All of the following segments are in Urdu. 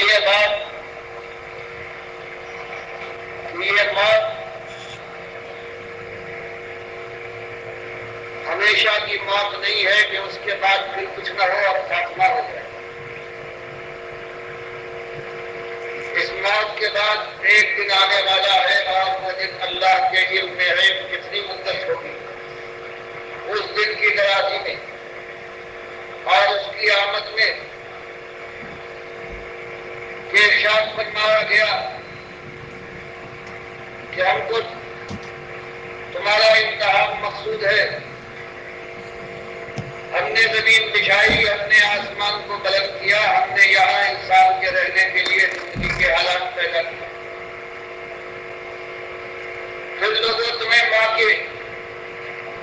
یہ موت ہمیشہ کی موت نہیں ہے کہ اس کے بعد پھر کچھ نہ ہو اور خاتمہ ہو جائے۔ اس موت کے بعد ایک دن آنے والا ہے اور وہ دن اللہ کے علم میں ہے کتنی مدت ہوگی، اس دن کی درازی میں اور اس کی آمد میں کہ ارشاد فرمایا گیا کہ ہم کو تمہارا امتحان مقصود ہے، ہم نے زمین بچھائی، ہم نے آسمان کو بلند کیا، ہم نے یہاں انسان کے رہنے کے لیے زندگی کے حالات پیدا کیے، پھر لوگوں تمہیں ماں کے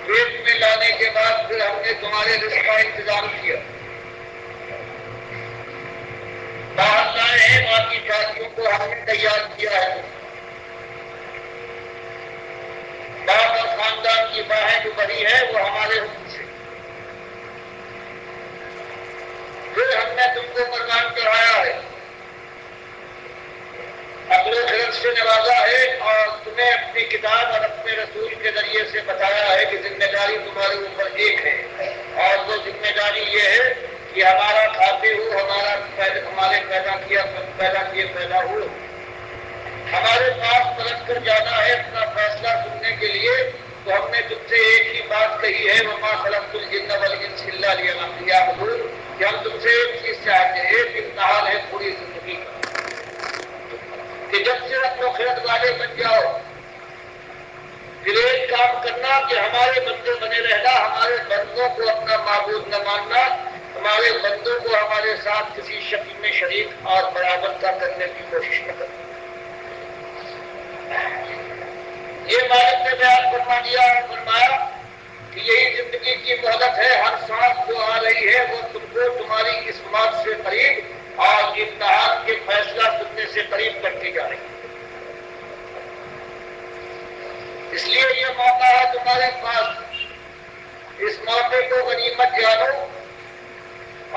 پیٹ میں لانے کے بعد پھر ہم نے تمہارے رزق کا انتظام کیا، باہر لائے ہیں، ماں کی شادیوں کو ہم نے تیار کیا ہے، باپ اور خاندان کی باہیں جو بڑی ہے وہ ہمارے حکم سے، پھر ہم نے تم کو قربان چڑھایا ہے، اپنے خرد سے نوازا ہے اور تمہیں اپنی کتاب اور اپنے رسول کے ذریعے سے بتایا ہے کہ ذمہ داری تمہارے اوپر ایک ہے، اور وہ ذمہ داری یہ ہے کہ ہمارا کھاتے ہو، ہمارے پیدا ہو، ہمارے پاس پلٹ کر جانا ہے اپنا فیصلہ سننے کے لیے، تو ہم نے تم سے ایک ہی بات کہی ہے وَمَا خَلَقْتُ الْجِنَّ وَالْإِنسَ إِلَّا لِيَعْبُدُونِ، کہ ہم تم سے ایک چیز چاہتے ہیں، ایک امتحان ہے پوری زندگی کا، کہ جب سے اپنے خرد والے بن جاؤ پھر ایک کام کرنا کہ ہمارے بندے بنے رہنا، ہمارے بندوں کو اپنا معبود نہ ماننا، ہمارے بندوں کو ہمارے ساتھ کسی شکل میں شریک اور برابر کا کرنے کی کوشش نہ کرنا۔ یہ مالک نے بیان فرما دیا اور فرمایا کہ یہی زندگی کی مہلت ہے، ہر سانس جو آ رہی ہے وہ تم کو تمہاری اس موت سے قریب اور امتحان کے فیصلہ سننے سے قریب کرتی جا رہی ہے۔ اس لیے یہ موقع ہے تمہارے پاس، اس موقع کو غنیمت جانو،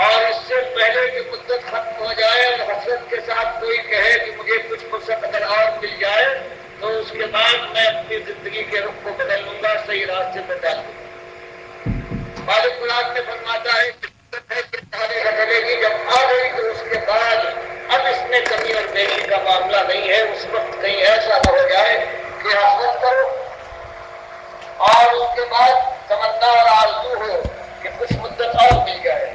اور اس سے پہلے کہ مدت ختم ہو جائے اور حسرت کے ساتھ کوئی کہے کہ مجھے کچھ فرصت اگر اور مل جائے تو اس کے بعد میں اپنی زندگی کے رخ کو بدل لوں گا، صحیح راستے پر ڈال دوں گا۔ مالک قرآن میں فرماتا ہے کہ چلے گی، جب آ گئی تو اس کے بعد اب اس میں کمی اور بیشی کا معاملہ نہیں ہے، اس وقت کہیں ایسا نہ ہو جائے کہ حسرت کرو اور اس کے بعد تمنا اور آرزو ہو کہ کچھ مدت اور مل جائے۔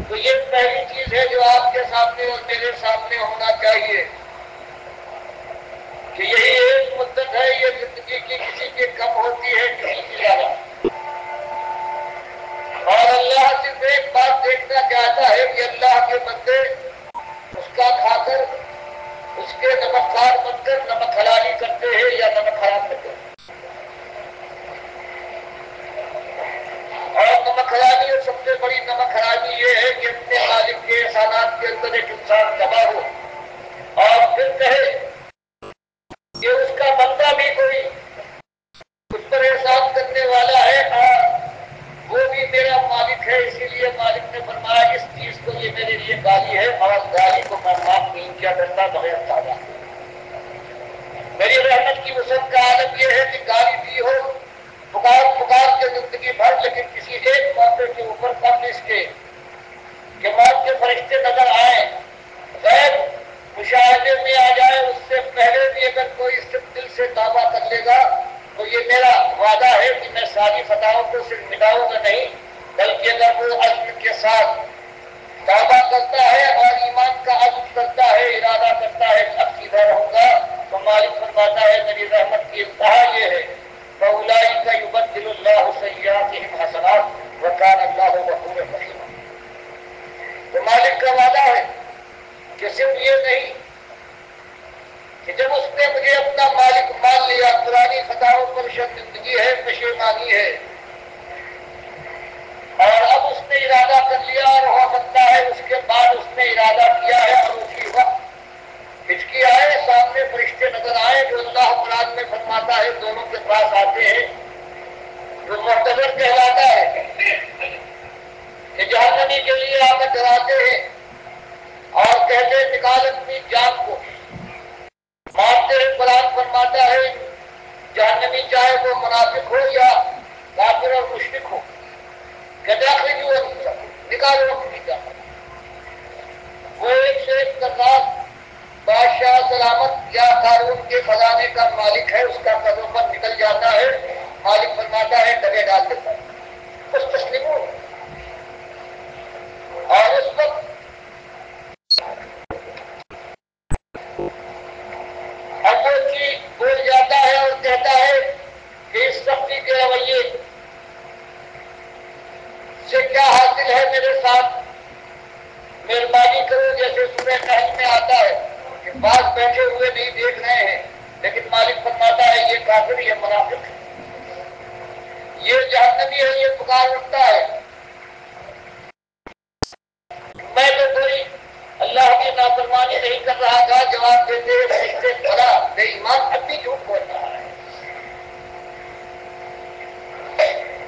تو یہ پہلی چیز ہے جو آپ کے سامنے اور میرے سامنے ہونا چاہیے کہ یہی ایک مدت ہے، یہ زندگی کی کسی کی کم ہوتی ہے کسی کی زیادہ، اور اللہ صرف ایک بات دیکھنا چاہتا ہے کہ اللہ کے بندے اس کا کھا کر اس کے نمک خوار بن کر نمک حلالی کرتے ہیں یا نمک حرام کرتے ہیں، اور نمک حلالی اور سب سے بڑی نمک حلالی یہ ہے کہ اپنے مالک کے احسانات کے اندر ایک انسان تباہ ہو اور پھر کہے کہ اس کا بندہ بھی کوئی اس پر احسان کرنے والا ہے اور وہ بھی میرا مالک ہے، اسی لیے مالک نے فرمایا اس چیز کو یہ میرے لیے گالی ہے اور گالی کو میں معاف نہیں کیا کرتا بغیر تازہ۔ میری رحمت کی وسعت کا عالم یہ ہے کہ گالی دی ہو پکار کے زندگی بھر، لیکن کسی ایک موقع کے اوپر قبل اس کے کہ موت کے فرشتے نظر آئے، غیب مشاہدے میں آ جائے، اس سے پہلے بھی اگر کوئی صرف دل سے توبہ کر لے گا تو یہ میرا وعدہ ہے کہ میں ساری خطاؤں کو صرف مٹاؤں گا نہیں، بلکہ اگر وہ عزم کے ساتھ توبہ کرتا ہے اور ایمان کا عزم کرتا ہے، ارادہ کرتا ہے کہ اب سیدھا رہوں گا، تو مالک فرماتا ہے میری رحمت کی انتہا یہ ہے فَأُولَٰئِکَ يُبَدِّلُ اللَّهُ سَيِّئَاتِهِمْ حَسَنَاتٍ وَكَانَ اللَّهُ غَفُورًا رَحِيمًا۔ تو مالک کا وعدہ ہے کہ صرف یہ نہیں کہ جب اس نے مجھے اپنا مالک مان لیا، پرانی خطاؤں پر شرمندگی ہے، پشیمانی ہے، اور اب اس نے ارادہ کر لیا اور ہو سکتا ہے اس کے بعد اس نے ارادہ کیا ہے اور اسی وقت ہچکی آئے، سامنے فرشتے نظر آئے جو اللہ قرآن میں فرماتا ہے دونوں کے پاس آتے ہیں، جو معتبر کہلاتا ہے کہ جہنمی کے لیے آگے ڈراتے ہیں کہتے نکال اپنی جان کو مانتے ہیں. قرآن فرماتا ہے جہنمی چاہے وہ منافق ہو یا کافر اور مشرک ہو کہتے نکالو اپنی جان. وہ ایک سے ایک کرناس بادشاہ سلامت یا قارون کے خزانے کا مالک ہے, اس کا قدم پر نکل جاتا ہے. مالک فرماتا ہے ڈگے ڈال دیتا ہے, کچھ تسلیم ہو. اور اس وقت اب وہ چیز بول جاتا ہے اور کہتا ہے کہ اس سختی کے رویے سے کیا حاصل ہے میرے ساتھ, مہربانی کرو. جیسے سورہ نحل میں آتا ہے کہ بعض بیٹھے ہوئے نہیں دیکھ رہے ہیں, لیکن مالک فرماتا ہے یہ کافر, یہ منافق ہے, یہ جہنمی ہے, یہ پکار اٹھتا ہے میں تو کوئی اللہ کی نافرمانی نہیں کر رہا تھا. جواب دیتے فرشتے بھلا بے ایمان اب بھی جھوٹ بول رہا ہے.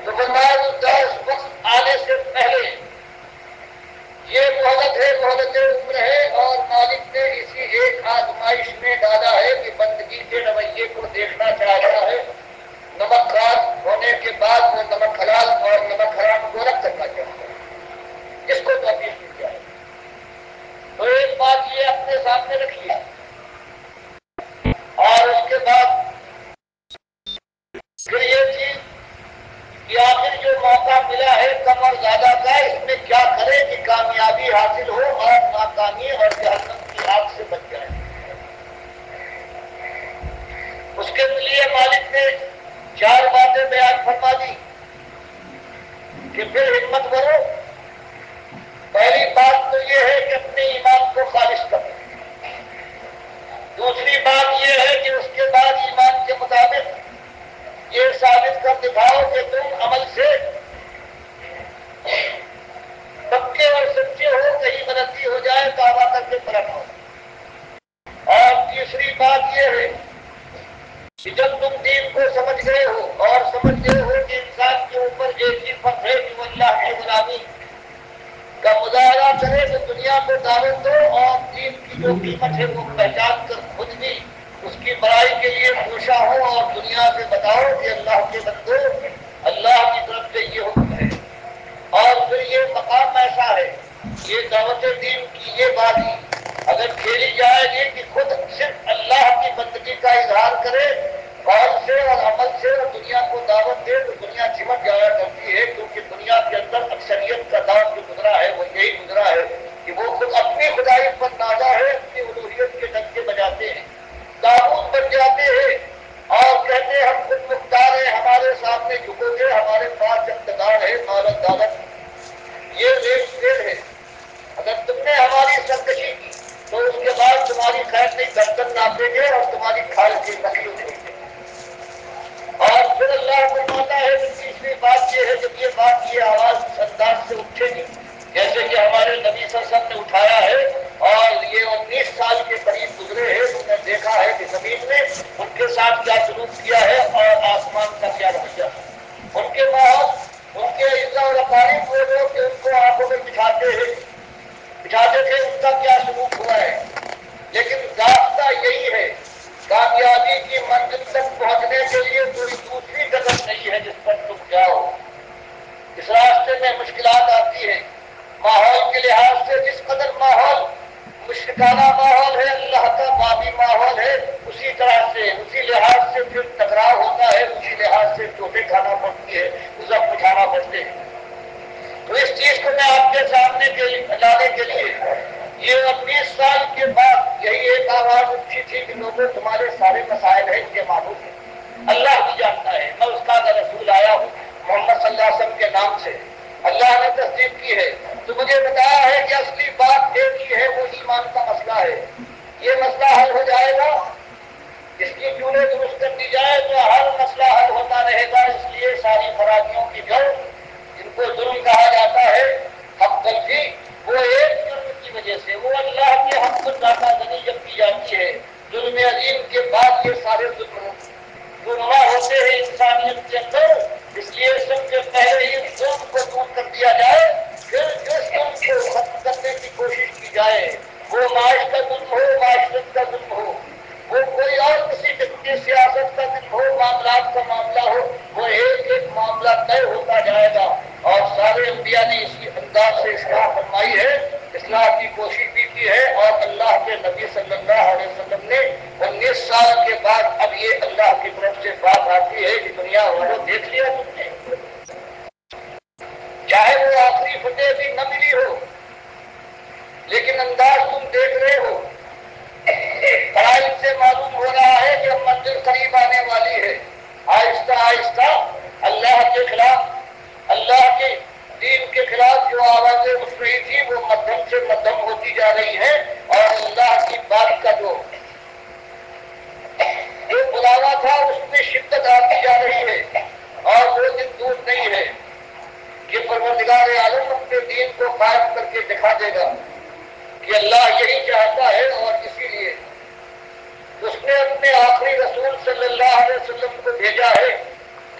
تو فرمایا اس وقت آنے سے پہلے یہ مہلت ہے, مہلت عمر ہے, اور مالک نے اسی ایک آزمائش میں ڈالا ہے کہ بندگی کے رویے کو دیکھنا چاہتا ہے. نمک خاص ہونے کے بعد وہ نمک حلال اور نمک حرام کو رکھ کرنا چاہتا ہے. اس کو توفیق دی جائے. تو ایک بات یہ اپنے سامنے رکھیے, اور اس کے بعد پھر یہ چیز کہ آخر جو موقع ملا ہے کم اور زیادہ کا, اس میں کیا کرے کہ کامیابی حاصل ہو اور ناکامی اور جہنم کی آگ سے بچ جائے. اس کے لیے مالک نے 4 باتیں بیان فرما دی کہ پھر ہمت کرو. پہلی بات تو یہ ہے کہ اپنے ایمان کو خالص کرو. دوسری بات یہ ہے کہ اس کے بعد ایمان کے مطابق یہ ثابت کر دکھاؤ کہ تم عمل سے پکے اور سچے ہو, کہیں غلطی ہو جائے توبہ کر کے پلٹ ہو. اور تیسری بات یہ ہے کہ جب تم دین کو سمجھ گئے ہو اور سمجھ گئے ہو کہ انسان کے اوپر ایک ہی فرض ہے کہ وہ اللہ کی غلامی کا مظاہرہ کرے, تو دنیا کو دعوت دو اور دین کی جو قیمت ہے وہ پہچان کر خود بھی اس کی بڑائی کے لیے کوشاں ہو, اور دنیا سے بتاؤ کہ اللہ کے بندو اللہ کی طرف سے یہ حکم ہے. اور پھر یہ مقام ایسا ہے, یہ دعوت دین کی یہ بازی اگر کھیلی جائے گی کہ خود صرف اللہ کی بندگی کا اظہار کرے قول سے اور عمل سے, اور دنیا کو دعوت دے, تو دنیا چمٹ جایا کرتی ہے. کیونکہ دنیا کے اندر اکثریت کا دور جو گزرا ہے وہ یہی گزرا ہے کہ وہ خود اپنی خدائی پر نازا ہے, اپنی الوہیت کے ڈنکے بجاتے ہیں, داؤد بن جاتے ہیں اور کہتے ہیں ہم خود مختار ہیں, ہمارے سامنے جھکو گے, ہمارے پاس اقتدار ہے, مال دولت. یہ ریٹ فیل ہے. اگر تم نے ہماری سرکشی کی تو اس کے بعد تمہاری خیر نہیں گردن ناپیں گے اور تمہاری کھال کی نقل اٹھیں گے. اور پھر اللہ فرماتا ہے کہ تیسری بات یہ ہے, جب یہ بات یہ آواز اس انداز سے اٹھے گی جیسے کہ ہمارے نبی صلی اللہ علیہ وسلم نے اٹھایا ہے, اور یہ 19 سال کے قریب گزرے ہیں, انہوں نے دیکھا ہے کہ زمین نے ان کے ساتھ کیا سلوک کیا ہے اور آسمان کا کیا رویہ. ان کے ماحول, ان کے عزت اور اقارب وہ لوگ کہ ان کو آنکھوں میں بٹھاتے تھے, ان کا کیا سلوک ہوا ہے. لیکن راستہ یہی ہے, کامیابی کی منزل تک پہنچنے کے لیے کوئی دوسری قدم نہیں ہے جس پر تم جاؤ. اس راستے میں مشکلات آتی ہیں ماحول کے لحاظ سے. جس قدر ماحول مشرکانہ ماحول ہے, اللہ کا بابی ماحول ہے, اسی طرح سے اسی لحاظ سے پھر ٹکراؤ ہوتا ہے, اسی لحاظ سے چوٹیں کھانا پڑتی ہے, زخم اٹھانا پڑتے ہیں. تو اس چیز کو میں آپ کے سامنے لانے کے لیے یہ 19 سال کے بعد یہی ایک آواز اٹھی تھی کہ لوگوں تمہارے سارے مسائل ہیں, یہ معلوم ہے, اللہ بھی جانتا ہے, میں اس کا رسول آیا ہوں محمد صلی اللہ علیہ وسلم کے نام سے, اللہ نے تصدیق کی ہے. تو مجھے بتایا ہے کہ اصلی بات ایک ہی ہے, وہ ایمان کا مسئلہ ہے. یہ مسئلہ حل ہو جائے گا, اس کی جڑیں درست کر دی جائے تو ہر مسئلہ حل ہوتا رہے گا. اس لیے ساری خرابیوں کی جڑ جن کو ظلم کہا جاتا ہے, حق تلفی, وہ ایک جرم کی وجہ سے, وہ اللہ کے حق پر داخلہ زنی جب کی جاتی ہے, ظلم عظیم کے بعد یہ سارے ظلم ہوتے ہیں انسانیت کے اندر. اس لیے سب سے پہلے ہی ظلم کو دور کر دیا جائے, پھر جس ظلم کو اسی انداز سے اصلاح فرمائی ہے، اصلاح کی کوشش بھی کی ہے، اور اللہ کے نبی صلی اللہ علیہ وسلم نے 19 سال کے بعد اب یہ اللہ کی طرف سے بات آتی ہے کہ دنیا والوں دیکھ لیا تم نے، چاہے وہ آخری فتح بھی نہ ملی ہو لیکن انداز تم دیکھ رہے ہو، قرائن سے معلوم ہو رہا ہے کہ اب منزل قریب آنے والی ہے۔ آہستہ آہستہ اللہ کے خلاف، اللہ کے دین کے خلاف جو آوازیں اٹھ رہی تھی وہ مدھم سے مدھم ہوتی جا رہی ہے، اور اللہ کی بات کا جو بلاوا تھا اس میں شدت آتی جا رہی ہے، اور وہ دن دور نہیں ہے کہ پروردگار عالم اپنے دین کو قائم کر کے دکھا دے گا کہ اللہ یہی چاہتا ہے، اور اسی لیے اس نے اپنے آخری رسول صلی اللہ علیہ وسلم کو بھیجا ہے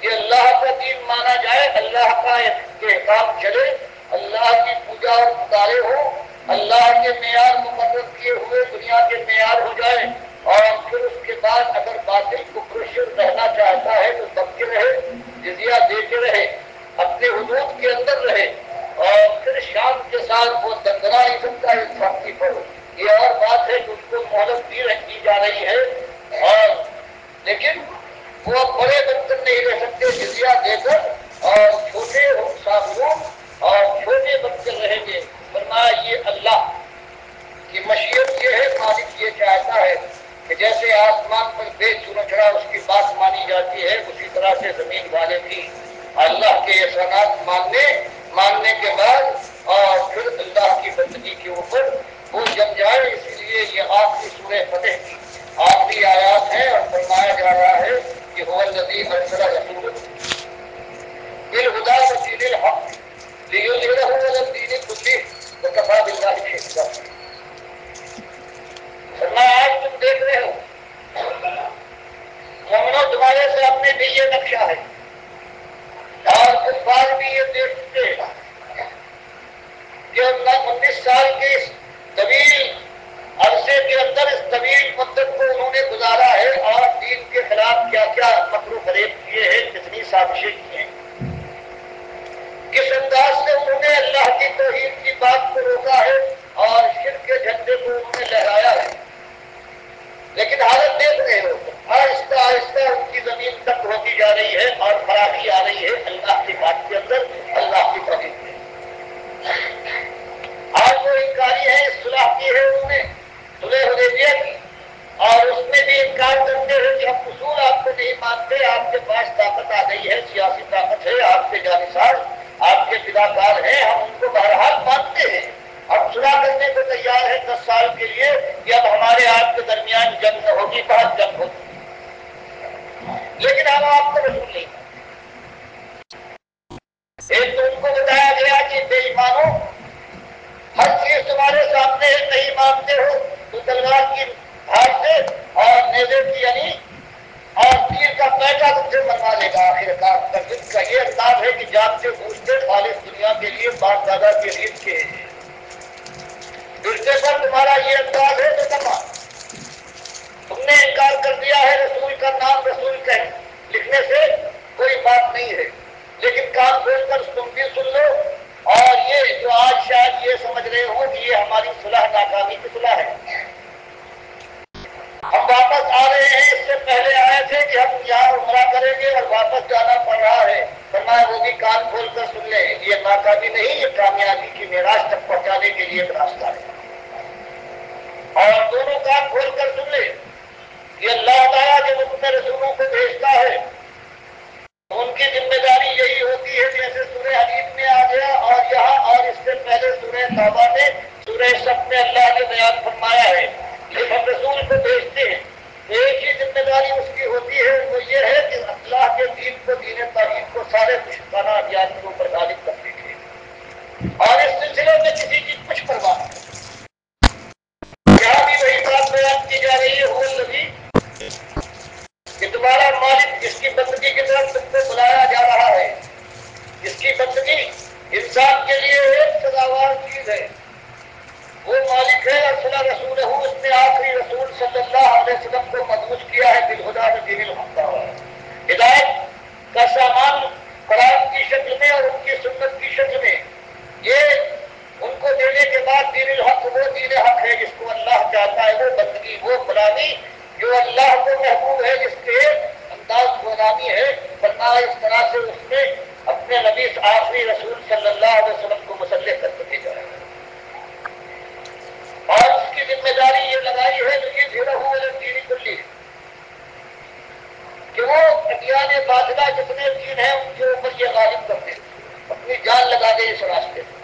کہ اللہ کا دین مانا جائے، اللہ کا احکام چلے، اللہ کی پوجا اور پکارے ہو، اللہ کے معیار مقرر کیے ہوئے دنیا کے معیار ہو جائے، اور پھر اس کے بعد اگر باطل کو پرشر رہنا چاہتا ہے تو دب کے رہے، جزیہ دے کے رہے، اپنے حدود کے اندر رہے، اور پھر شام کے ساتھ وہ دندنا ازم کا سختی پر ہو۔ یہ اور بات ہے کہ اس کو مہلت دی رکھی جا رہی ہے، اور لیکن وہ اب بڑے برتن نہیں رہ سکتے جزیہ دے کر، اور چھوٹے صابروں اور چھوٹے برتن رہیں گے۔ فرمایا یہ اللہ کی مشیت یہ ہے، مالک یہ چاہتا ہے کہ جیسے آسمان پر بے چنچڑا اس کی بات مانی جاتی ہے، اسی طرح سے زمین والے بھی اللہ کے احسانات ماننے کے بعد اور پھر اللہ کی بندگی کے اوپر وہ جم جائے۔ اسی لیے یہ آخری سورہ فتح کی آخری آیات ہے، اور فرمایا جا رہا ہے کہ هو الذی ارسل رسولہ بالہدی ودین الحق لیظہرہ علی الدین کلہ وکفی باللہ شہیدا۔ فرمایا آج تم دیکھ رہے ہو مومنوں، تمہارے سامنے بھی یہ نقشہ ہے، اور کفار بھی یہ دیکھ چکے کہ 19 سال کے اس طویل عرصے کے اندر، اس طویل مدت کو انہوں نے گزارا ہے، اور دین کے خلاف کیا کیا مکر و فریب کیے ہیں، کتنی سازشیں کی ہیں، کس انداز سے انہوں نے اللہ کی توحید کی بات کو روکا ہے اور شرک کے جھنڈے کو انہوں نے لہرایا ہے، لیکن حالت دیکھ رہے ہو، آہستہ آہستہ ان کی زمین تک ہوتی جا رہی ہے، اور فراخی آ رہی ہے اللہ کی بات کے اندر، اللہ کی توحید میں۔ آج وہ انکاری ہے، صلح کی ہے انہوں نے، صلح حدیبیہ کی، اور اس میں بھی انکار کرتے ہیں کہ ہم اصول آپ کو نہیں مانتے، آپ کے پاس طاقت آ گئی ہے، سیاسی طاقت ہے، آپ کے جانسار، آپ کے فداکار ہیں، ہم ان کو بہرحال مانتے ہیں، اب صلح کرنے کو تیار ہے 10 سال کے لیے کہ اب ہمارے آپ کے درمیان جنگ نہ ہوگی، بہت جنگ ہوگی، لیکن ہم آپ کو رسول نہیں مانتے۔ ایک تو ان کو بتایا گیا کہ بے ایمانوں، ہر چیز تمہارے سامنے ہے، نہیں مانتے ہو تو تلوار کی دھار سے اور نیزے کی یعنی اور تیر کا پیٹا تم سے منوا لے گا۔ آخر کار ترجمہ کا یہ انداز ہے کہ جانتے بوجھتے خالص دنیا کے لیے باپ دادا کے ریت کے رشتے پر تمہارا یہ انداز ہے تو تمام تم نے انکار کر دیا ہے، رسول کا نام رسول لکھنے سے کوئی بات نہیں ہے، لیکن کام کھول کر تم بھی سن لو، اور یہ جو آج شاید یہ سمجھ رہے ہو کہ یہ ہماری صلح ناکامی کی صلح ہے، ہم واپس آ رہے ہیں، اس سے پہلے آئے تھے کہ ہم یہاں عمرہ کریں گے اور واپس جانا پڑ رہا ہے، فرمایا وہ بھی کان کھول کر سن لیں، یہ ناکامی نہیں، یہ کامیابی کی معراج تک پہنچانے کے لیے ایک راستہ ہے، اور دونوں کان کھول کر سن لیں کہ اللہ تعالیٰ جب اپنے رسولوں کو بھیجتا ہے ان کی ذمہ داری یہی ہوتی ہے، جیسے سورہ حدید میں آ گیا، اور یہاں اور اس سے پہلے سورہ توبہ میں، سورہ صف میں اللہ نے بیان فرمایا ہے، جب ہم رسول کو بھیجتے ہیں تو ایک ہی ذمہ داری اس کی ہوتی ہے، وہ یہ ہے کہ اللہ کے دین کو، دین توحید کو سارے مشرکانہ ادیان کے اوپر غالب کر دیجیے، اور اس سلسلے میں کسی کی کچھ پرواہ نہیں۔ یہاں بھی وہی بات بیان کی جا رہی ہے، وہ الذی کہ تمہارا مالک جس کی بندگی کی طرف تم کو بلایا جا رہا ہے، جس کی بندگی انسان کے لیے ایک سزاوار چیز ہے، وہ مالک ہے، ارسل رسولہ، اس نے آخری رسول صلی اللہ علیہ وسلم کو مبعوث کیا ہے بالہدی ودین الحق، ہدایت کا سامان قرآن کی شکل میں اور ان کی سنت کی شکل میں، آخری رسول صلی اللہ علیہ وسلم کو مسلح کر کے بھیجا ہے، اور اس کی ذمہ داری یہ لگائی ہے کلی کہ وہ ادیان باطلہ جتنے دین ہیں ان کے اوپر یہ غالب کر دے، اپنی جان لگا دے اس راستے میں۔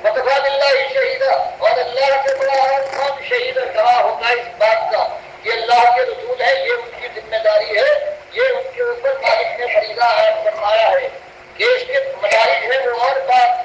وَكَفَىٰ بِاللَّهِ شَهِيدًا، اور اللہ سے بڑا اور کون شہید گواہ ہوگا اس بات کا کہ اللہ کے رسول ہے، یہ ان کی ذمہ داری ہے، یہ ان کے اوپر مالک نے فریضہ عائد فرمایا ہے کہ اس کے مدارج ہے وہ اور بات